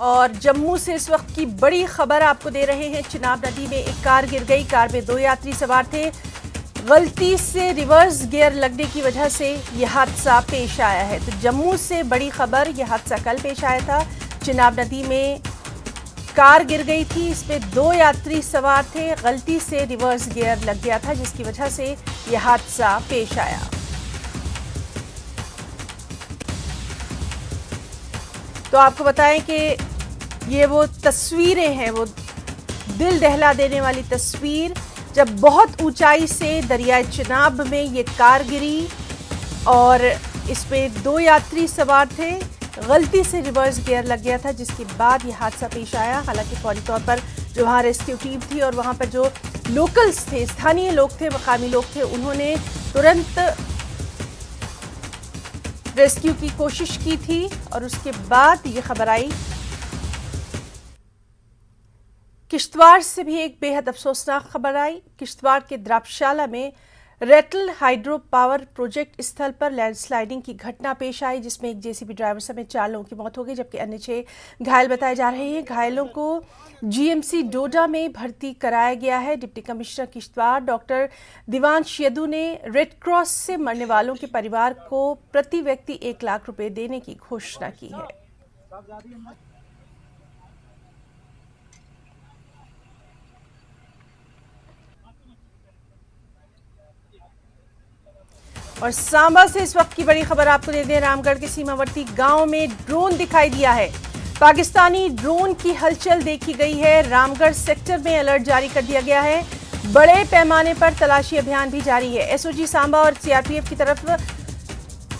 और जम्मू से इस वक्त की बड़ी खबर आपको दे रहे हैं। चिनाब नदी में एक कार गिर गई। कार में 2 यात्री सवार थे। गलती से रिवर्स गियर लगने की वजह से यह हादसा पेश आया है। तो जम्मू से बड़ी खबर, यह हादसा कल पेश आया था। चिनाब नदी में कार गिर गई थी। इसमें 2 यात्री सवार थे। गलती से रिवर्स गियर लग गया था, जिसकी वजह से यह हादसा पेश आया। तो आपको बताएं कि ये वो तस्वीरें हैं, वो दिल दहला देने वाली तस्वीर, जब बहुत ऊंचाई से दरियाए चिनाब में ये कार गिरी और इसमें 2 यात्री सवार थे। गलती से रिवर्स गियर लग गया था, जिसके बाद ये हादसा पेश आया। हालांकि फौरी तौर पर जो वहाँ रेस्क्यू टीम थी और वहाँ पर जो लोकल्स थे, स्थानीय लोग थे, मकामी लोग थे, उन्होंने तुरंत रेस्क्यू की कोशिश की थी और उसके बाद ये खबर आई। किश्तवाड़ से भी एक बेहद अफसोसनाक खबर आई। किश्तवाड़ के द्राबशाला में रेटल हाइड्रो पावर प्रोजेक्ट स्थल पर लैंडस्लाइडिंग की घटना पेश आई, जिसमें एक जेसीबी ड्राइवर समेत 4 लोगों की मौत हो गई, जबकि अन्य 6 घायल बताए जा रहे हैं। घायलों को जीएमसी डोडा में भर्ती कराया गया है। Deputy commissioner Kishtwar doctor Divansh Yadu ने रेड क्रॉस से मरने वालों के परिवार को प्रति व्यक्ति 1 लाख रुपए देने की घोषणा की है। और सांबा से इस वक्त की बड़ी खबर आपको दे दें। रामगढ़ के सीमावर्ती गांव में ड्रोन दिखाई दिया है। पाकिस्तानी ड्रोन की हलचल देखी गई है। रामगढ़ सेक्टर में अलर्ट जारी कर दिया गया है। बड़े पैमाने पर तलाशी अभियान भी जारी है। एसओजी सांबा और सीआरपीएफ की तरफ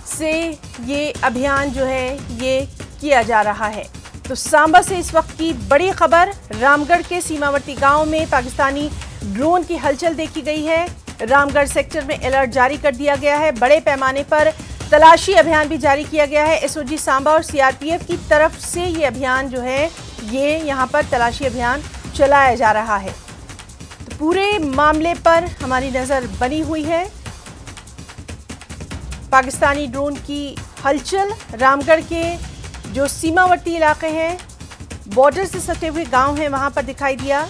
से ये अभियान जो है ये किया जा रहा है। तो सांबा से इस वक्त की बड़ी खबर, रामगढ़ के सीमावर्ती गांव में पाकिस्तानी ड्रोन की हलचल देखी गई है। रामगढ़ सेक्टर में अलर्ट जारी कर दिया गया है। बड़े पैमाने पर तलाशी अभियान भी जारी किया गया है। एसओजी सांबा और सीआरपीएफ की तरफ से ये अभियान जो है ये यहाँ पर तलाशी अभियान चलाया जा रहा है। तो पूरे मामले पर हमारी नजर बनी हुई है। पाकिस्तानी ड्रोन की हलचल रामगढ़ के जो सीमावर्ती इलाके हैं, बॉर्डर से सटे हुए गांव हैं, वहां पर दिखाई दिया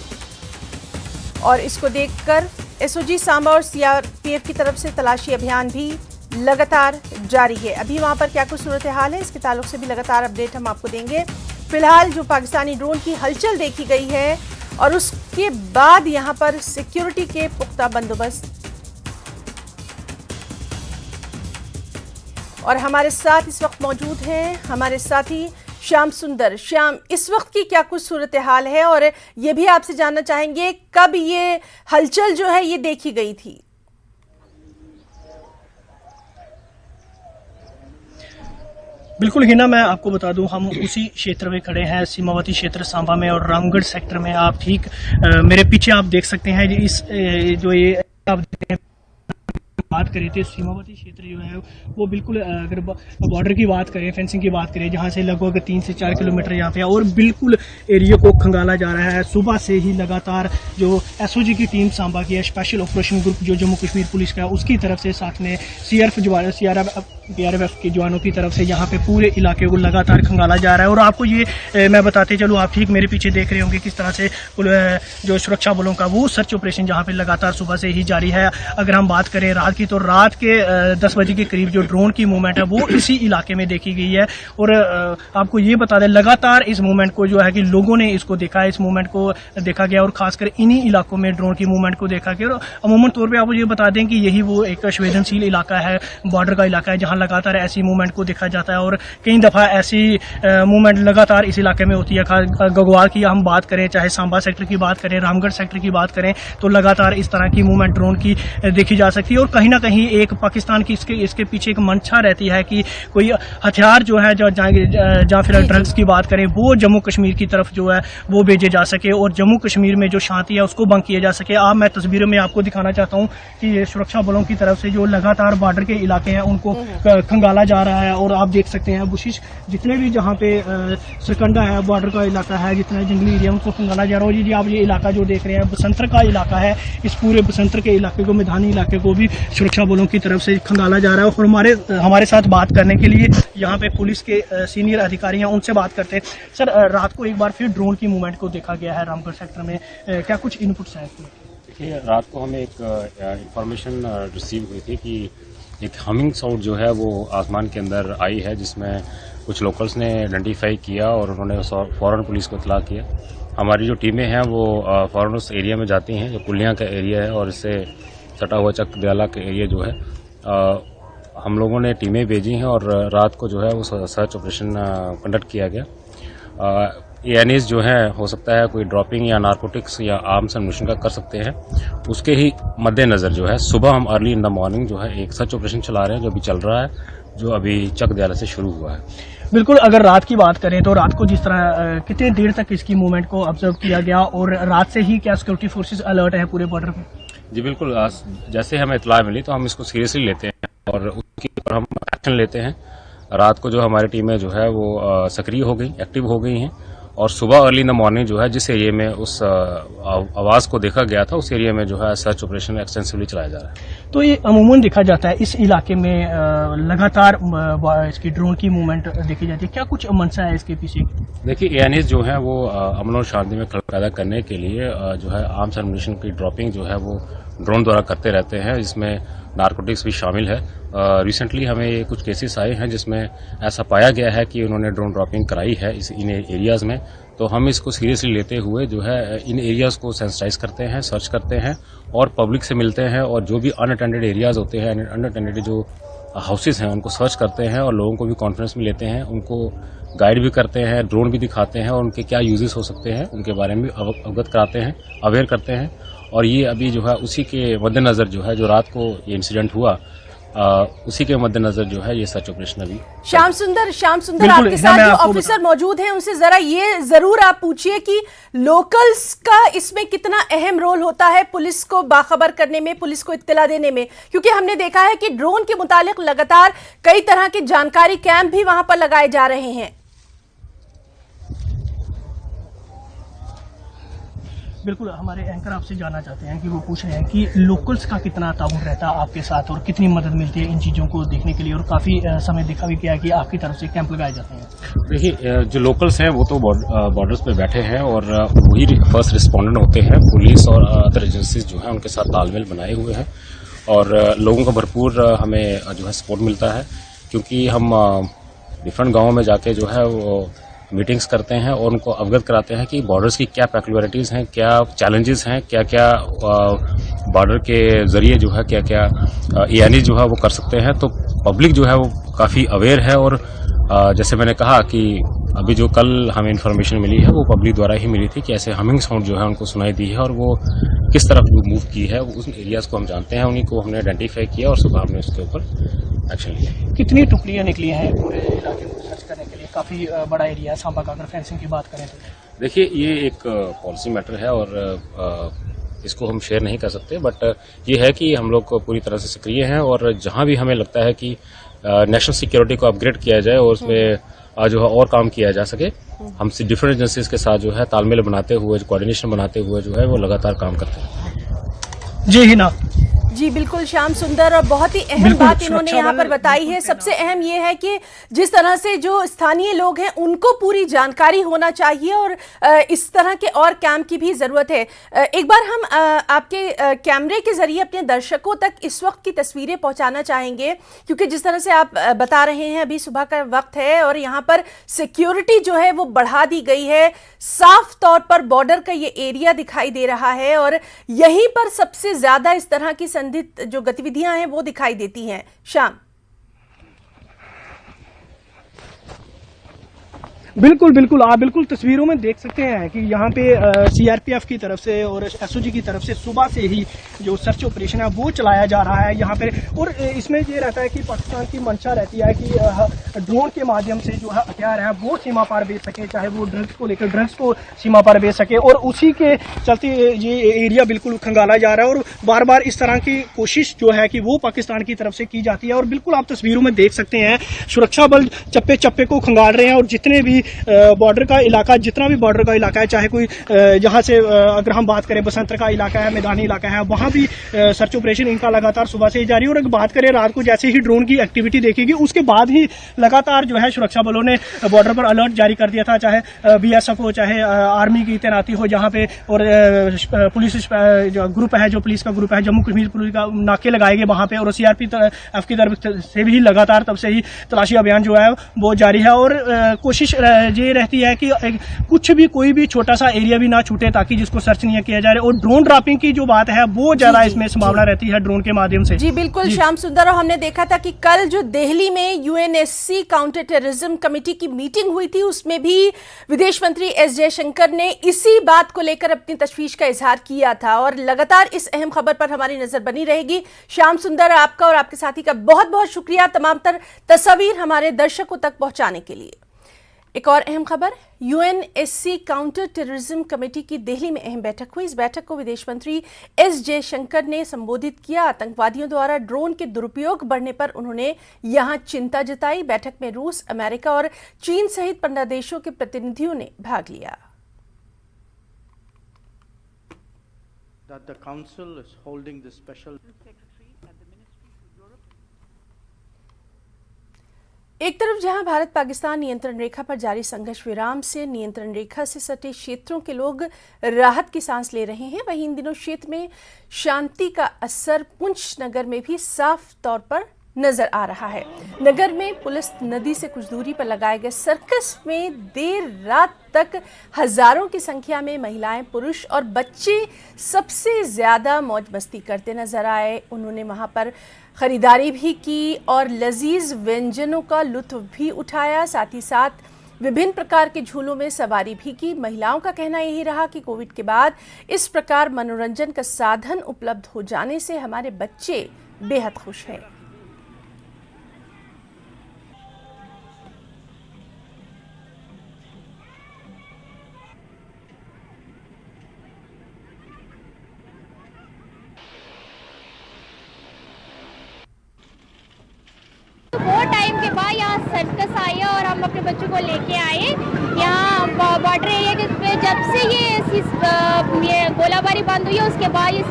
और इसको देखकर एसओजी सांबा और सीआरपीएफ की तरफ से तलाशी अभियान भी लगातार जारी है। अभी वहां पर क्या कुछ सूरत हाल है, इसके ताल्लुक से भी लगातार अपडेट हम आपको देंगे। फिलहाल जो पाकिस्तानी ड्रोन की हलचल देखी गई है और उसके बाद यहां पर सिक्योरिटी के पुख्ता बंदोबस्त। और हमारे साथ इस वक्त मौजूद हैं हमारे साथी श्याम सुंदर। श्याम, इस वक्त की क्या कुछ सूरत हाल है और ये भी आपसे जानना चाहेंगे कब ये हलचल जो है ये देखी गई थी? बिल्कुल हिना, मैं आपको बता दूं, हम उसी क्षेत्र में खड़े हैं, सीमावर्ती क्षेत्र सांबा में और रामगढ़ सेक्टर में। आप ठीक मेरे पीछे आप देख सकते हैं इस जो ये आप बात करें तो सीमावर्ती क्षेत्र जो है वो बिल्कुल, अगर बॉर्डर की बात करें, फेंसिंग की बात करें, जहां से लगभग 3 से 4 किलोमीटर यहाँ पे और बिल्कुल एरिया को खंगाला जा रहा है। सुबह से ही लगातार जो एसओजी की टीम सांबा की है, स्पेशल ऑपरेशन ग्रुप जो जम्मू कश्मीर पुलिस का है, उसकी तरफ से, साथ में सीआरपीएफ के जवानों की तरफ से यहाँ पे पूरे इलाके को लगातार खंगाला जा रहा है। और आपको ये मैं बताते चलूँ, आप ठीक मेरे पीछे देख रहे होंगे किस तरह से जो सुरक्षा बलों का वो सर्च ऑपरेशन जहाँ पे लगातार सुबह से ही जारी है। अगर हम बात करें रात की, तो रात के 10 बजे के करीब जो ड्रोन की मूवमेंट है वो इसी इलाके में देखी गई है। और आपको ये बता दें, लगातार इस मूवमेंट को जो है कि लोगों ने इसको देखा है, इस मूवमेंट को देखा गया और खासकर इन्हीं इलाकों में ड्रोन की मूवमेंट को देखा गया। और अमूमन तौर पे आपको ये बता दें कि यही वो एक संवेदनशील इलाका है, बॉर्डर का इलाका है, जहाँ लगातार ऐसी मूवमेंट को देखा जाता है। और कई दफ़ा ऐसी मूवमेंट लगातार इस इलाके में होती है। गगवाल की हम बात करें, चाहे सांबा सेक्टर की बात करें, रामगढ़ सेक्टर की बात करें, तो लगातार इस तरह की मूवमेंट ड्रोन की देखी जा सकती है। और कहीं ना कहीं एक पाकिस्तान की इसके पीछे एक मंशा रहती है कि कोई हथियार जो है, जहाँ फिर ड्रग्स की बात करें, वो जम्मू कश्मीर की तरफ जो है वो भेजे जा सके और जम्मू कश्मीर में जो शांति है उसको भंग किया जा सके। अब मैं तस्वीरों में आपको दिखाना चाहता हूँ कि ये सुरक्षा बलों की तरफ से जो लगातार बॉर्डर के इलाके हैं उनको खंगाला जा रहा है। और आप देख सकते हैं बुशिश जितने भी जहाँ पे सरकंडा है, बॉर्डर का इलाका है, जितना जंगली एरिया उनको खंगाला जा रहा है। और जी आप ये इलाका जो देख रहे हैं बसंतर का इलाका है, इस पूरे बसंतर के इलाके को, मैदानी इलाके को भी सुरक्षा बलों की तरफ से खंगाला जा रहा है। और हमारे साथ बात करने के लिए यहाँ पे पुलिस के सीनियर अधिकारी हैं, उनसे बात करते हैं। सर, रात को एक बार फिर ड्रोन की मूवमेंट को देखा गया है रामगढ़ सेक्टर में, क्या कुछ इनपुट्स हैं इसमें? देखिए, रात को हमें एक इंफॉर्मेशन रिसीव हुई थी कि एक हमिंग साउंड जो है वो आसमान के अंदर आई है, जिसमें कुछ लोकल्स ने आइडेंटिफाई किया और उन्होंने फौरन पुलिस को इतला किया। हमारी जो टीमें हैं वो फौरन उस एरिया में जाती हैं, जो कुलियाँ का एरिया है और इससे सटा हुआ चक दयाला का एरिया जो है, हम लोगों ने टीमें भेजी हैं और रात को जो है वो सर्च ऑपरेशन कंडक्ट किया गया। एएनएस जो है हो सकता है कोई ड्रॉपिंग या नारकोटिक्स या आर्म्स एंड का कर सकते हैं, उसके ही मद्देनजर जो है सुबह हम अर्ली इन द मॉर्निंग जो है एक सर्च ऑपरेशन चला रहे हैं, जो अभी चल रहा है, जो अभी चक दयाला से शुरू हुआ है। बिल्कुल, अगर रात की बात करें तो रात को जिस तरह कितने देर तक इसकी मूवमेंट को ऑब्जर्व किया गया और रात से ही क्या सिक्योरिटी फोर्सेस अलर्ट है पूरे बॉर्डर पे? जी बिल्कुल, जैसे हमें इतला मिली तो हम इसको सीरियसली लेते हैं और उसके ऊपर हम एक्शन लेते हैं। रात को जो हमारी टीमें जो है वो सक्रिय हो गई, एक्टिव हो गई हैं और सुबह अर्ली इन द मॉर्निंग जो है जिस एरिया में उस आवाज़ को देखा गया था उस एरिया में जो है सर्च ऑपरेशन एक्सटेंसिवली चलाया जा रहा है। तो ये अमूमन देखा जाता है इस इलाके में लगातार इसकी ड्रोन की मूवमेंट देखी जाती है, क्या कुछ मंशा है इसके पीछे? देखिए, एएनएस जो है वो अमन और शांति में खलल पैदा करने के लिए जो है आर्म्स एंड एम्यूनिशन की ड्रॉपिंग जो है वो ड्रोन द्वारा करते रहते हैं, जिसमें नारकोटिक्स भी शामिल है। रिसेंटली हमें कुछ केसेस आए हैं जिसमें ऐसा पाया गया है कि उन्होंने ड्रोन ड्रॉपिंग कराई है इन एरियाज़ में, तो हम इसको सीरियसली लेते हुए जो है इन एरियाज़ को सेंसिटाइज करते हैं, सर्च करते हैं और पब्लिक से मिलते हैं और जो भी अनअटेंडेड एरियाज़ होते हैं, अनअटेंडेड जो हाउसेस हैं उनको सर्च करते हैं और लोगों को भी कॉन्फ्रेंस में लेते हैं, उनको गाइड भी करते हैं, ड्रोन भी दिखाते हैं और उनके क्या यूजेस हो सकते हैं उनके बारे में अवगत कराते हैं, अवेयर करते हैं। और ये अभी जो है उसी के मद्देनजर जो है जो रात को ये इंसिडेंट हुआ उसी के मद्देनजर जो है ये सर्च ऑपरेशन अभी। श्याम सुंदर आपके साथ जो ऑफिसर मौजूद हैं उनसे जरा ये जरूर आप पूछिए कि लोकल्स का इसमें कितना अहम रोल होता है पुलिस को बाखबर करने में, पुलिस को इत्तला देने में, क्योंकि हमने देखा है कि ड्रोन के मुतालिक लगातार कई तरह के जानकारी कैंप भी वहां पर लगाए जा रहे हैं। बिल्कुल, हमारे एंकर आपसे जानना चाहते हैं कि वो पूछ रहे हैं कि लोकल्स का कितना ताउन रहता है आपके साथ और कितनी मदद मिलती है इन चीज़ों को देखने के लिए, और काफ़ी समय देखा भी किया कि आपकी तरफ से कैंप लगाए जाते हैं। देखिए, जो लोकल्स हैं वो तो बॉर्डर्स पे बैठे हैं और वही फर्स्ट रिस्पॉन्डेंट होते हैं। पुलिस और अदर एजेंसीज जो है उनके साथ तालमेल बनाए हुए हैं और लोगों का भरपूर हमें जो है सपोर्ट मिलता है, क्योंकि हम डिफरेंट गाँवों में जाके जो है वो मीटिंग्स करते हैं और उनको अवगत कराते हैं कि बॉर्डर्स की क्या पेक्युलरिटीज़ हैं, क्या चैलेंजेस हैं, क्या क्या बॉर्डर के जरिए जो है क्या क्या एएनएस जो है वो कर सकते हैं। तो पब्लिक जो है वो काफ़ी अवेयर है और जैसे मैंने कहा कि अभी जो कल हमें इन्फॉर्मेशन मिली है वो पब्लिक द्वारा ही मिली थी कि ऐसे हमिंग साउंड जो है उनको सुनाई दी है और वो किस तरफ मूव की है, उस एरियाज़ को हम जानते हैं, उन्हीं को हमने आइडेंटिफाई किया और सुबह हमने उसके ऊपर एक्शन लिया। कितनी टुकड़ियाँ निकली हैं पूरे इलाके को सर्च करने के लिए? काफ़ी बड़ा एरिया है सांबा का, अगर फेंसिंग की बात करें तो। देखिए, ये एक पॉलिसी मैटर है और इसको हम शेयर नहीं कर सकते, बट ये है कि हम लोग पूरी तरह से सक्रिय हैं और जहां भी हमें लगता है कि नेशनल सिक्योरिटी को अपग्रेड किया जाए और उसमें जो है और काम किया जा सके, हम डिफरेंट एजेंसीज के साथ जो है तालमेल बनाते हुए, कोऑर्डिनेशन बनाते हुए जो है वो लगातार काम करते हैं। जी हिना। जी बिल्कुल, श्याम सुंदर, और बहुत ही अहम बात इन्होंने यहाँ पर बताई है। सबसे अहम ये है कि जिस तरह से जो स्थानीय लोग हैं उनको पूरी जानकारी होना चाहिए और इस तरह के और कैंप की भी ज़रूरत है। एक बार हम आपके कैमरे के जरिए अपने दर्शकों तक इस वक्त की तस्वीरें पहुंचाना चाहेंगे, क्योंकि जिस तरह से आप बता रहे हैं अभी सुबह का वक्त है और यहाँ पर सिक्योरिटी जो है वो बढ़ा दी गई है। साफ तौर पर बॉर्डर का ये एरिया दिखाई दे रहा है और यहीं पर सबसे ज़्यादा इस तरह की संदिग्ध जो गतिविधियां हैं वो दिखाई देती हैं। शाम बिल्कुल बिल्कुल, आप बिल्कुल तस्वीरों में देख सकते हैं कि यहाँ पे सीआरपीएफ की तरफ से और एसओजी की तरफ से सुबह से ही जो सर्च ऑपरेशन है वो चलाया जा रहा है यहाँ पे। और इसमें ये रहता है कि पाकिस्तान की मंशा रहती है कि ड्रोन के माध्यम से जो है हथियार है वो सीमा पार भेज सके, चाहे वो ड्रग्स को लेकर ड्रग्स को सीमा पार भेज सके। और उसी के चलते ये एरिया बिल्कुल खंगाला जा रहा है और बार बार इस तरह की कोशिश जो है कि वो पाकिस्तान की तरफ से की जाती है। और बिल्कुल आप तस्वीरों में देख सकते हैं सुरक्षा बल चप्पे चप्पे को खंगाल रहे हैं और जितने भी बॉर्डर का इलाका, जितना भी बॉर्डर का इलाका है, चाहे कोई यहाँ से अगर हम बात करें बसंतर का इलाका है, मैदानी इलाका है, वहाँ भी सर्च ऑपरेशन इनका लगातार सुबह से ही जारी है। और अगर बात करें रात को जैसे ही ड्रोन की एक्टिविटी देखेगी उसके बाद ही लगातार जो है सुरक्षा बलों ने बॉर्डर पर अलर्ट जारी कर दिया था, चाहे बीएसएफ हो, चाहे आर्मी की तैनाती हो जहाँ पे, और पुलिस जो ग्रुप है, जो पुलिस का ग्रुप है, जम्मू कश्मीर पुलिस का नाके लगाए गए वहाँ पे। और सीआरपीएफ की तरफ से भी लगातार तब से ही तलाशी अभियान जो है वो जारी है। और कोशिश ये रहती है कि कुछ भी कोई भी छोटा सा एरिया भी ना छूटे ताकि जिसको सर्च नहीं किया जा रहा है। और ड्रोन ड्रॉपिंग की जो बात है वो ज्यादा इसमें संभावना रहती है ड्रोन के माध्यम से। जी बिल्कुल श्याम सुंदर, और हमने देखा था कि कल जो दिल्ली में यूएनएससी काउंटर टेररिज्म कमेटी की मीटिंग हुई थी उसमें भी विदेश मंत्री एस जयशंकर ने इसी बात को लेकर अपनी तशवीश का इजहार किया था। और लगातार इस अहम खबर पर हमारी नजर बनी रहेगी। श्याम सुंदर, आपका और आपके साथी का बहुत बहुत शुक्रिया तमाम तस्वीर हमारे दर्शकों तक पहुंचाने के लिए। एक और अहम खबर, यूएनएससी काउंटर टेररिज्म कमेटी की दिल्ली में अहम बैठक हुई। इस बैठक को विदेश मंत्री एस जयशंकर ने संबोधित किया। आतंकवादियों द्वारा ड्रोन के दुरुपयोग बढ़ने पर उन्होंने यहां चिंता जताई। बैठक में रूस, अमेरिका और चीन सहित 15 देशों के प्रतिनिधियों ने भाग लिया। That the council is holding this special एक तरफ जहां भारत पाकिस्तान नियंत्रण रेखा पर जारी संघर्ष विराम से नियंत्रण रेखा से सटे क्षेत्रों के लोग राहत की सांस ले रहे हैं, वहीं इन दिनों क्षेत्र में शांति का असर पुंछ नगर में भी साफ तौर पर नजर आ रहा है। नगर में पुलिस नदी से कुछ दूरी पर लगाए गए सर्कस में देर रात तक हजारों की संख्या में महिलाएं, पुरुष और बच्चे सबसे ज्यादा मौज मस्ती करते नजर आए। उन्होंने वहां पर खरीदारी भी की और लजीज व्यंजनों का लुत्फ भी उठाया। साथ ही साथ विभिन्न प्रकार के झूलों में सवारी भी की। महिलाओं का कहना यही रहा कि कोविड के बाद इस प्रकार मनोरंजन का साधन उपलब्ध हो जाने से हमारे बच्चे बेहद खुश हैं। बहुत टाइम के बाद यहाँ सर्कस आया और हम अपने बच्चों को लेके आए। यहाँ बॉर्डर एरिया के पे जब से ये गोलाबारी बंद हुई है उसके बाद ये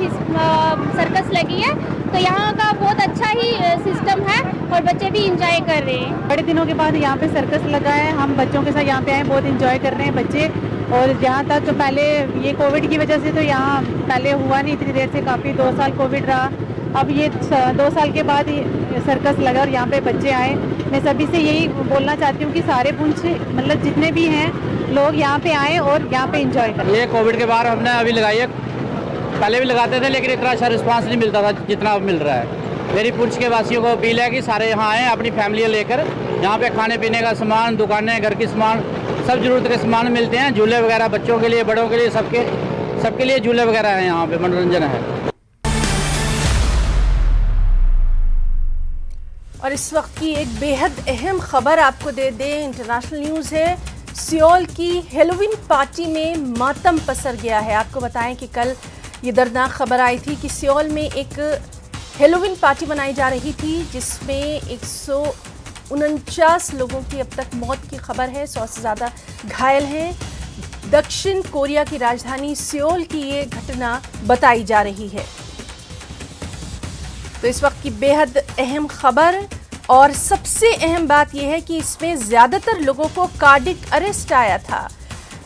सर्कस लगी है, तो यहाँ का बहुत अच्छा ही सिस्टम है और बच्चे भी इंजॉय कर रहे हैं। बड़े दिनों के बाद यहाँ पे सर्कस लगा है, हम बच्चों के साथ यहाँ पे आए, बहुत इंजॉय कर रहे हैं बच्चे। और जहाँ तक तो पहले ये कोविड की वजह से तो यहाँ पहले हुआ नहीं इतनी देर से, काफ़ी 2 साल कोविड रहा, अब ये 2 साल के बाद सर्कस लगा और यहाँ पे बच्चे आए। मैं सभी से यही बोलना चाहती हूँ कि सारे पुंछ मतलब जितने भी हैं लोग यहाँ पे आए और यहाँ पे एंजॉय करें। ये कोविड के बाद हमने अभी लगाई है, पहले भी लगाते थे लेकिन इतना अच्छा रिस्पांस नहीं मिलता था जितना अब मिल रहा है। मेरी पुंछ के वासियों को अपील है कि सारे यहाँ आएँ अपनी फैमिली लेकर। यहाँ पे खाने पीने का सामान, दुकानें, घर की सामान, सब जरूरत के सामान मिलते हैं। झूले वगैरह बच्चों के लिए, बड़ों के लिए, सबके लिए झूले वगैरह हैं, यहाँ पे मनोरंजन है। और इस वक्त की एक बेहद अहम खबर आपको दे दें, इंटरनेशनल न्यूज़ है। सियोल की हैलोवीन पार्टी में मातम पसर गया है। आपको बताएं कि कल ये दर्दनाक खबर आई थी कि सियोल में एक हैलोवीन पार्टी मनाई जा रही थी जिसमें 149 लोगों की अब तक मौत की खबर है, 100 से ज़्यादा घायल हैं। दक्षिण कोरिया की राजधानी सियोल की ये घटना बताई जा रही है। तो इस वक्त की बेहद अहम खबर और सबसे अहम बात यह है कि इसमें ज़्यादातर लोगों को कार्डिक अरेस्ट आया था,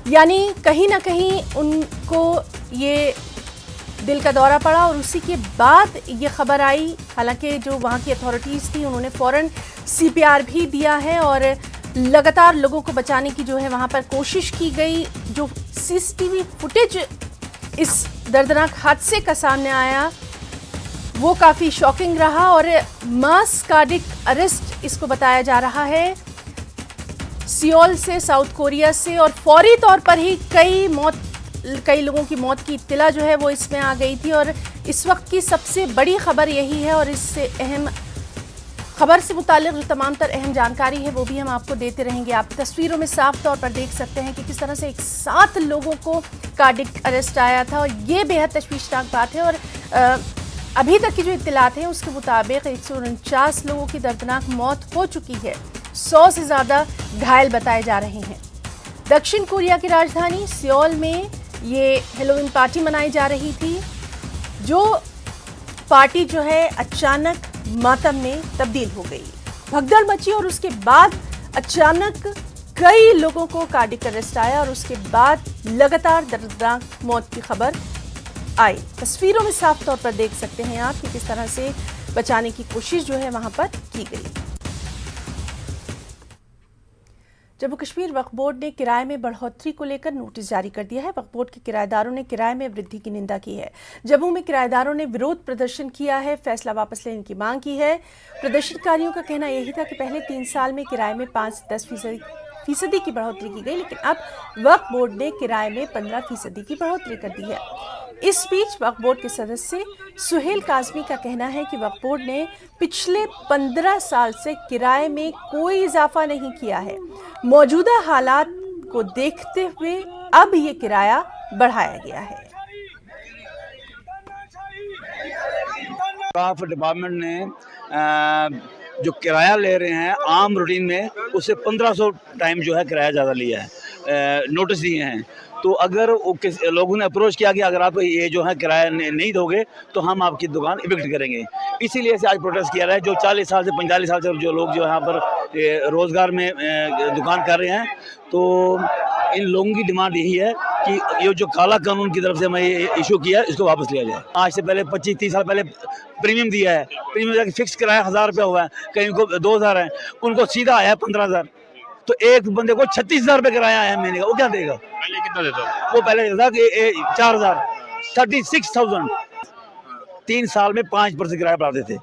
यानी कहीं ना कहीं उनको ये दिल का दौरा पड़ा और उसी के बाद ये खबर आई। हालांकि जो वहाँ की अथॉरिटीज़ थी उन्होंने फ़ौरन CPR भी दिया है और लगातार लोगों को बचाने की जो है वहाँ पर कोशिश की गई। जो CCTV फुटेज इस दर्दनाक हादसे का सामने आया वो काफ़ी शॉकिंग रहा और मास कार्डिक अरेस्ट इसको बताया जा रहा है। सियोल से, साउथ कोरिया से, और फौरी तौर पर ही कई लोगों की मौत की इत्तला जो है वो इसमें आ गई थी। और इस वक्त की सबसे बड़ी खबर यही है, और इससे अहम खबर से मुताल्लिक़ जो तमाम तर अहम जानकारी है वो भी हम आपको देते रहेंगे। आप तस्वीरों में साफ तौर पर देख सकते हैं कि किस तरह से 7 लोगों को कार्डिक अरेस्ट आया था, और ये बेहद तशवीशनाक बात है। और अभी तक की जो इत्तलात हैं उसके मुताबिक 149 लोगों की दर्दनाक मौत हो चुकी है, 100 से ज़्यादा घायल बताए जा रहे हैं। दक्षिण कोरिया की राजधानी सियोल में ये हैलोवीन पार्टी मनाई जा रही थी, जो पार्टी जो है अचानक मातम में तब्दील हो गई, भगदड़ मची, और उसके बाद अचानक कई लोगों को कार्डिक अरेस्ट आया, और उसके बाद लगातार दर्दनाक मौत की खबर आई। तस्वीरों में साफ तौर पर देख सकते हैं आप कि किस तरह से बचाने की कोशिश जो है वहां पर की गई। जम्मू कश्मीर वक्फ बोर्ड ने किराए में बढ़ोतरी को लेकर नोटिस जारी कर दिया है। वक्फ बोर्ड के किराएदारों ने किराए में वृद्धि की निंदा की है। जम्मू में किराएदारों ने विरोध प्रदर्शन किया है, फैसला वापस लेने की मांग की है। प्रदर्शनकारियों का कहना यही था कि पहले 3 साल में किराए में 5 से 10% की बढ़ोतरी की गई, लेकिन अब वक्फ बोर्ड ने किराए में 15% की बढ़ोतरी कर दी है। इस बीच वक्फ बोर्ड के सदस्य सुहेल काजमी का कहना है कि वक्फ बोर्ड ने पिछले 15 साल से किराए में कोई इजाफा नहीं किया है। मौजूदा हालात को देखते हुए अब ये किराया बढ़ाया गया है। वक्फ डिपार्टमेंट ने जो किराया ले रहे हैं आम रूटीन में उससे 1500 टाइम जो है किराया ज़्यादा लिया है, नोटिस दिए हैं। तो अगर लोगों ने अप्रोच किया कि अगर आप ये जो है किराया नहीं दोगे तो हम आपकी दुकान इविक्ट करेंगे, इसीलिए से आज प्रोटेस्ट किया रहा है। जो 40 साल से 45 साल से जो लोग जो यहाँ पर रोज़गार में दुकान कर रहे हैं, तो इन लोगों की डिमांड यही है कि ये जो काला कानून की तरफ से हमें ये इशू किया है इसको वापस लिया जाए। आज से पहले 25-30 साल पहले प्रीमियम दिया है, प्रीमियम जाके फिक्स किराया 1000 रुपया हुआ है, कहीं को 2000 है, उनको सीधा आया है 15000। तो एक बंदे को 36,000 रुपये किराया आया है महीने का, वो क्या देगा? पहले कितना देता? वो पहले देता कि 4000, 36,000। 3 साल में 5% किराया बढ़ाते थे,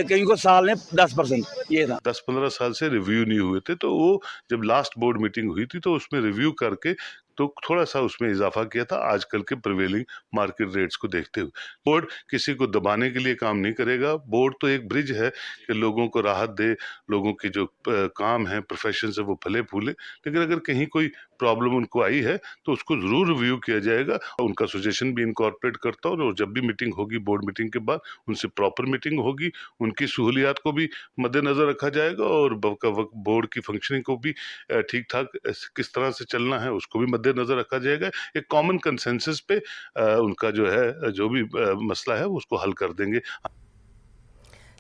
कहीं को साल में 10%। ये था 10-15 साल से रिव्यू नहीं हुए थे, तो वो जब लास्ट बोर्ड मीटिंग हुई थी तो उसमें रिव्यू करके तो थोड़ा सा उसमें इजाफा किया था आजकल के प्रिवेलिंग मार्केट रेट्स को देखते हुए। बोर्ड किसी को दबाने के लिए काम नहीं करेगा। बोर्ड तो एक ब्रिज है कि लोगों को राहत दे, लोगों की जो काम है, प्रोफेशन से वो फले फूले। लेकिन अगर कहीं कोई प्रॉब्लम उनको आई है तो उसको जरूर रिव्यू किया जाएगा। उनका सजेशन भी इनकॉर्पोरेट करता हूँ, और जब भी मीटिंग होगी बोर्ड मीटिंग के बाद उनसे प्रॉपर मीटिंग होगी, उनकी सहूलियात को भी मद्देनजर रखा जाएगा, और बोर्ड की फंक्शनिंग को भी ठीक ठाक किस तरह से चलना है उसको भी मद्देनजर रखा जाएगा। एक कॉमन कंसेंसस पे उनका जो है जो भी मसला है उसको हल कर देंगे।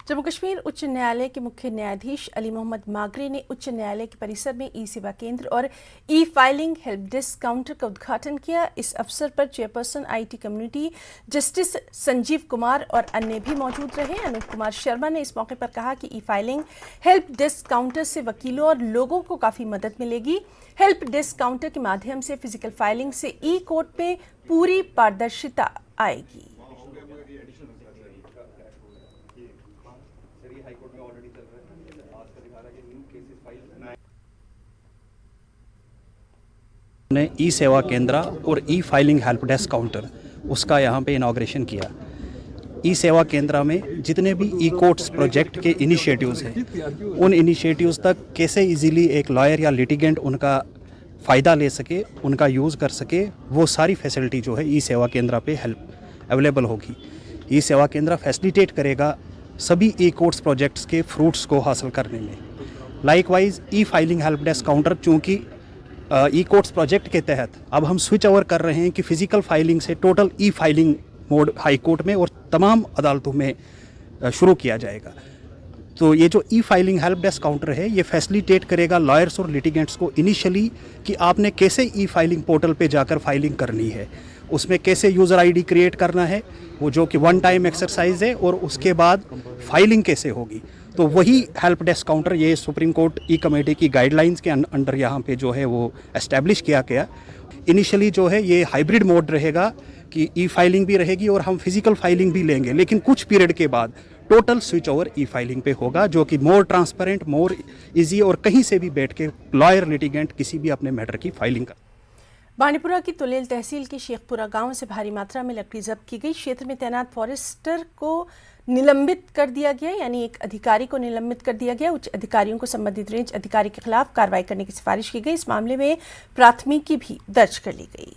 जम्मू कश्मीर उच्च न्यायालय के मुख्य न्यायाधीश अली मोहम्मद मागरे ने उच्च न्यायालय के परिसर में ई सेवा केंद्र और ई फाइलिंग हेल्प डेस्क काउंटर का उद्घाटन किया। इस अवसर पर chairperson IT community justice Sanjeev Kumar और अन्य भी मौजूद रहे। अनूप कुमार शर्मा ने इस मौके पर कहा कि ई फाइलिंग हेल्प डेस्क काउंटर से वकीलों और लोगों को काफ़ी मदद मिलेगी। हेल्प डेस्क काउंटर के माध्यम से फिजिकल फाइलिंग से ई कोर्ट में पूरी पारदर्शिता आएगी। ने ई सेवा केंद्र और ई फाइलिंग हेल्प डेस्क काउंटर उसका यहाँ पे इनाग्रेशन किया। ई सेवा केंद्र में जितने भी ई कोर्ट्स प्रोजेक्ट के इनिशिएटिव्स हैं, उन इनिशिएटिव्स तक कैसे इजीली एक लॉयर या लिटिगेंट उनका फ़ायदा ले सके, उनका यूज़ कर सके, वो सारी फैसिलिटी जो है ई सेवा केंद्र पे हेल्प अवेलेबल होगी। ई सेवा केंद्र फैसिलिटेट करेगा सभी ई कोर्ट्स प्रोजेक्ट्स के फ्रूट्स को हासिल करने में। लाइकवाइज ई फाइलिंग हेल्प डेस्क काउंटर चूँकि ई कोर्ट्स प्रोजेक्ट के तहत अब हम स्विच ओवर कर रहे हैं कि फ़िज़िकल फाइलिंग से टोटल ई फाइलिंग मोड हाई कोर्ट में और तमाम अदालतों में शुरू किया जाएगा। तो ये जो ई फाइलिंग हेल्प डेस्क काउंटर है ये फैसिलिटेट करेगा लॉयर्स और लिटिगेंट्स को इनिशियली कि आपने कैसे ई फाइलिंग पोर्टल पे जाकर फाइलिंग करनी है, उसमें कैसे यूज़र ID क्रिएट करना है, वो जो कि 1 टाइम एक्सरसाइज है, और उसके बाद फाइलिंग कैसे होगी। तो वही हेल्प डेस्क काउंटर ये सुप्रीम कोर्ट ई कमेटी की गाइडलाइंस के अंडर यहाँ पे जो है वो एस्टेब्लिश किया गया। इनिशियली जो है ये हाइब्रिड मोड रहेगा कि ई फाइलिंग भी रहेगी और हम फिजिकल फाइलिंग भी लेंगे, लेकिन कुछ पीरियड के बाद टोटल स्विच ओवर ई फाइलिंग पे होगा, जो कि मोर ट्रांसपेरेंट, मोर इजी और कहीं से भी बैठ के लॉयर लिटिगेंट किसी भी अपने मैटर की फाइलिंग कर। बांडीपुरा की तुलेल तहसील के शेखपुरा गांव से भारी मात्रा में लकड़ी जब्त की गई। क्षेत्र में तैनात फॉरेस्टर को निलंबित कर दिया गया, यानी एक अधिकारी को निलंबित कर दिया गया। उच्च अधिकारियों को संबंधित रेंज अधिकारी के खिलाफ कार्रवाई करने की सिफारिश की गई। इस मामले में प्राथमिकी भी दर्ज कर ली गई।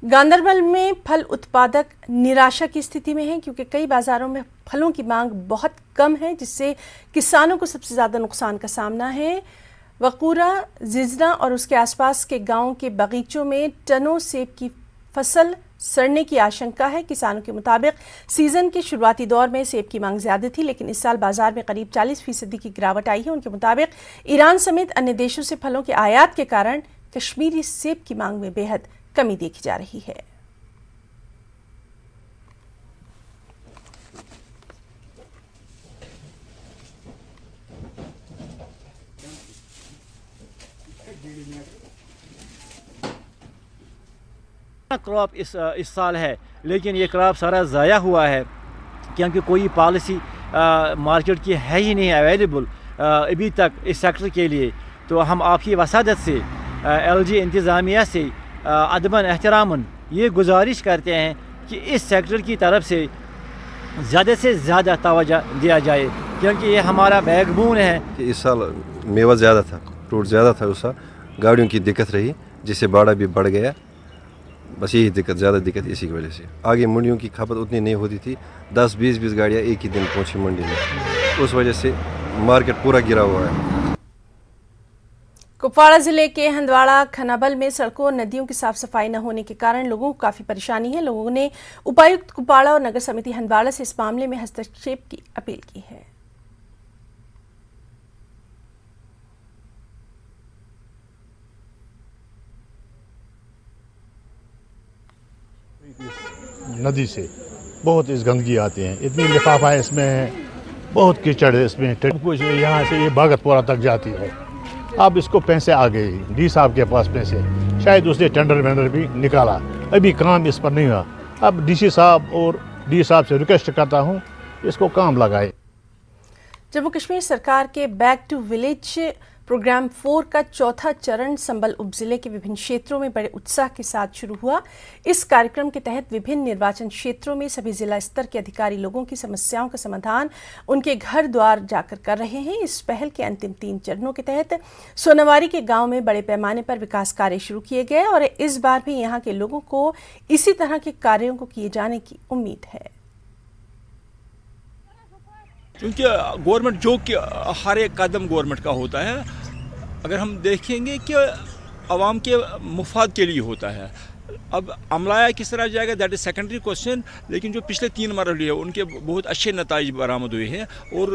गांदरबल में फल उत्पादक निराशा की स्थिति में हैं, क्योंकि कई बाजारों में फलों की मांग बहुत कम है, जिससे किसानों को सबसे ज़्यादा नुकसान का सामना है। वकूरा, जिजना और उसके आसपास के गांवों के बगीचों में टनों सेब की फसल सड़ने की आशंका है। किसानों के मुताबिक सीजन के शुरुआती दौर में सेब की मांग ज़्यादा थी, लेकिन इस साल बाजार में करीब 40% की गिरावट आई है। उनके मुताबिक ईरान समेत अन्य देशों से फलों के आयात के कारण कश्मीरी सेब की मांग में बेहद कमी देखी जा रही है। क्रॉप इस साल है, लेकिन ये क्रॉप सारा ज़ाया हुआ है, क्योंकि कोई पॉलिसी मार्केट की है ही नहीं अवेलेबल अभी तक इस सेक्टर के लिए। तो हम आपकी वसादत से LG इंतज़ामिया से अदबन एहतरामन ये गुजारिश करते हैं कि इस सेक्टर की तरफ से ज़्यादा तवज्जो दिया जाए, क्योंकि ये हमारा बैकबोन है। इस साल मेवा ज़्यादा था, फ्रूट ज़्यादा था, उस साल गाड़ियों की दिक्कत रही, जिससे बाड़ा भी बढ़ गया। बस यही दिक्कत, ज़्यादा दिक्कत इसी की वजह से। आगे मंडियों की खपत उतनी नहीं होती थी, 10-20 गाड़ियाँ एक ही दिन पहुँची मंडी में, उस वजह से मार्केट पूरा गिरा हुआ है। कुपवाड़ा जिले के हंदवाड़ा खनाबल में सड़कों और नदियों की साफ सफाई न होने के कारण लोगों को काफी परेशानी है। लोगों ने उपायुक्त कुपवाड़ा और नगर समिति हंदवाड़ा से इस मामले में हस्तक्षेप की अपील की है। नदी से बहुत इस गंदगी आती है, इतनी लिफाफा है इसमें, बहुत कीचड़ है इसमें। कुछ यहाँ से ये भागतपुरा तक जाती है। अब इसको पैसे आ गए, डी साहब के पास पैसे, शायद उसने टेंडर वेंडर भी निकाला, अभी काम इस पर नहीं हुआ। अब DC साहब और डी साहब से रिक्वेस्ट करता हूँ इसको काम लगाए। जम्मू कश्मीर सरकार के बैक टू विलेज प्रोग्राम 4 का चौथा चरण संबल उपजिले के विभिन्न क्षेत्रों में बड़े उत्साह के साथ शुरू हुआ। इस कार्यक्रम के तहत विभिन्न निर्वाचन क्षेत्रों में सभी जिला स्तर के अधिकारी लोगों की समस्याओं का समाधान उनके घर द्वार जाकर कर रहे हैं। इस पहल के अंतिम 3 चरणों के तहत सोनावारी के गांव में बड़े पैमाने पर विकास कार्य शुरू किए गए और इस बार भी यहां के लोगों को इसी तरह के कार्यों को किए जाने की उम्मीद है। क्योंकि गवर्नमेंट जो कि हर एक कदम गवर्नमेंट का होता है, अगर हम देखेंगे कि आवाम के मुफाद के लिए होता है। अब अमलाया किस तरह जाएगा दैट इज़ सेकेंडरी क्वेश्चन, लेकिन जो पिछले 3 मरहले हैं उनके बहुत अच्छे नताइज बरामद हुए हैं और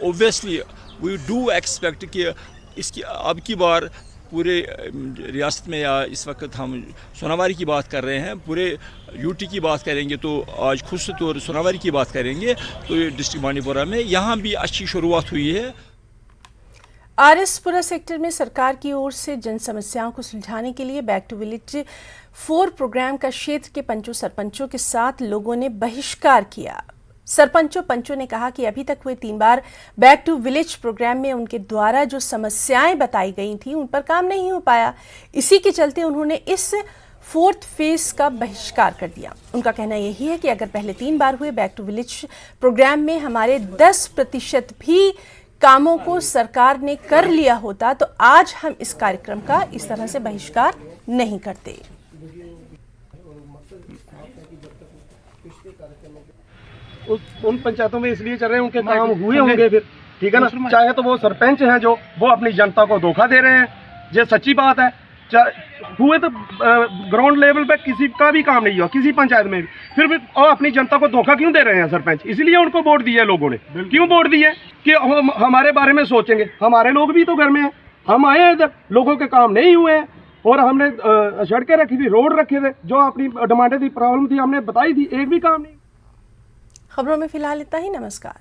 ओब्वियसली वी डू एक्सपेक्ट कि इसकी अब की बार पूरे रियासत में, या इस वक्त हम सोनावारी की बात कर रहे हैं, पूरे यूटी की बात करेंगे तो आज खुद तौर सोनावारी की बात करेंगे तो ये डिस्ट्रिक्ट बांडीपुरा में यहाँ भी अच्छी शुरुआत हुई है। आरएसपुरा सेक्टर में सरकार की ओर से जन समस्याओं को सुलझाने के लिए बैक टू विलेज 4 प्रोग्राम का क्षेत्र के पंचों सरपंचों के साथ लोगों ने बहिष्कार किया। पंचों ने कहा कि अभी तक हुए 3 बार बैक टू विलेज प्रोग्राम में उनके द्वारा जो समस्याएं बताई गई थी उन पर काम नहीं हो पाया। इसी के चलते उन्होंने इस 4th फेज का बहिष्कार कर दिया। उनका कहना यही है कि अगर पहले 3 बार हुए बैक टू विलेज प्रोग्राम में हमारे 10% भी कामों को सरकार ने कर लिया होता तो आज हम इस कार्यक्रम का इस तरह से बहिष्कार नहीं करते। उन पंचायतों में इसलिए चल रहे हैं उनके काम हुए होंगे फिर, ठीक है ना। चाहे तो वो सरपंच हैं जो वो अपनी जनता को धोखा दे रहे हैं, ये सच्ची बात है। हुए तो ग्राउंड लेवल पे किसी का भी काम नहीं हुआ किसी पंचायत में भी, फिर भी और अपनी जनता को धोखा क्यों दे रहे हैं सरपंच? इसलिए उनको वोट दिए लोगों ने। क्यों वोट दिए? कि हमारे बारे में सोचेंगे। हमारे लोग भी तो घर में हैं, हम आए हैं इधर, लोगों के काम नहीं हुए हैं और हमने सड़कें रखी थी, रोड रखे थे, जो अपनी डिमांडें थी, प्रॉब्लम थी, हमने बताई थी, एक भी काम नहीं। खबरों में फिलहाल इतना ही। नमस्कार।